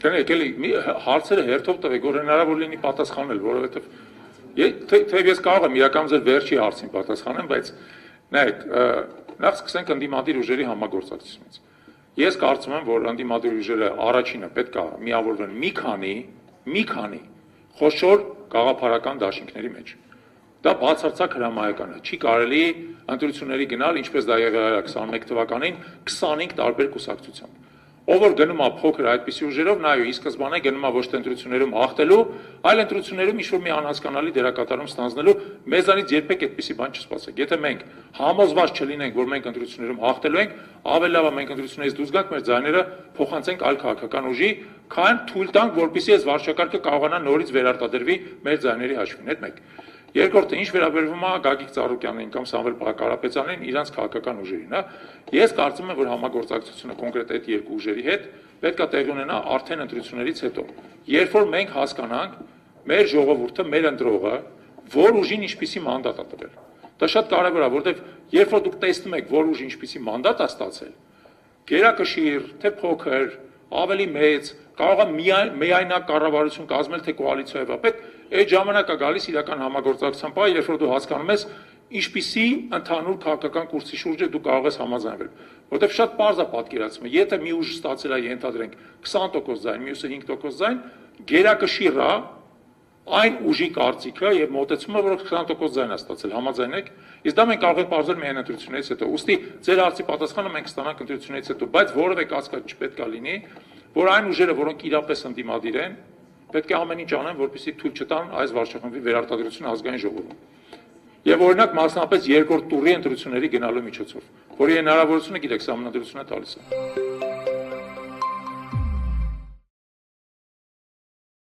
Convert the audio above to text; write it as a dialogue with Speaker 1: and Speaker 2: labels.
Speaker 1: Եկել հարցերը հերթով տվեք, որ հնարավոր լինի պատասխանել, որովհետև թեև ես կարող եմ իրական ձեր վերջի հարցին պատասխանեմ, բայց նայեք, նախ սկսենք ընդդիմադիր ուժերի համագործակցությունից։ Ես կարծում եմ, որ ընդդիմադիր ուժերը առաջինը պետք է միավորվեն մի քանի խոշոր գաղափարական դաշինքների մեջ։ Դա բացարձակ հրամայական է, չի կարելի ընտրությունների գնալ, ինչպես դա եղել է 21 թվականին 25 տարբեր կուսակցությամբ։ Ով որ գնում է փոքր այդպիսի ուժերով, նայո, ի սկզբանե գնում է ոչ թե ընտրություններում հաղթելու, այլ ընտրություններում ինչ-որ մի անհասկանալի դերակատարում ստանձնելու, մեզանից երբեք այդպիսի բան չսպասեք։ Եթե մենք համոզված չլինենք, որ մենք ընտրություններում հաղթելու ենք, ավելի լավ է մենք ընտրություններից դուրս գանք, մեր ձայները փոխանցենք այլ քաղաքական ուժի, քան թույլ տանք, որպեսզի այս վարչակարգը կարողանա նորից վերարտադրվի մեր ձայների հաշվին, այդ մեկ։ Երկրորդը, ինչ վերաբերվում է Գագիկ Ծառուկյանին կամ Սամվել Կարապետյանին, իրանց քաղաքական ուժերին, ես կարծում եմ, որ համագործակցությունը կոնկրետ այդ երկու ուժերի հետ պետք է տեղի ունենա արդեն ընտրություններից հետո։ Երբ որ մենք հասկանանք մեր ժողովուրդը, մեր ընտրողը, որ ուժին ինչպիսի մանդատ է տվել։ Դա շատ կարևոր է, որովհետև երբ որ դուք տեսնում եք, որ ուժը ինչպիսի մանդատ է ստացել, գերակշիռ, թե փոքր, ավելի մեծ, կարող է միայնակ կառավարություն կազմել, թե կոալիցիայով է պետք, այդ ժամանակ է գալիս իրական համագործակցության պահը, երբ որ դու հասկանում ես, ինչպիսի ընդհանուր քաղաքական կուրսի շուրջ դու կարող ես համաձայնվել։ Որտեվ շատ պարզ է պատկերացումը, եթե մի ուժ ստացել է, ենթադրենք 20% ձայն, մյուսը 5% ձայն, գերակշիռ է այն ուժի կարծիքը եւ մոտեցումը, որ 20% ձայն է ստացել, համաձայն եք։ Իսկ դա մենք կարող ենք բարձր միայն ընտրություններից հետո։ Ուստի ձեր հարցի պատասխանը մենք կստանանք ընտրություններից հետո, բայց որևէ կասկած չպետք է լինի, որ այն ուժերը, որոնք իրապես ընդդիմադիր են, պետք է ամեն ինչ անեն, որպեսզի թույլ չտան այս վարչախմբի վերարտադրությունը ազգային ժողովում։ Եվ օրինակ մասնապես երկրորդ տուրի ընտրությունների գնալու միջոցով, որի հնարավորությունը գիտեք, սահմանադրությունը տալիս է։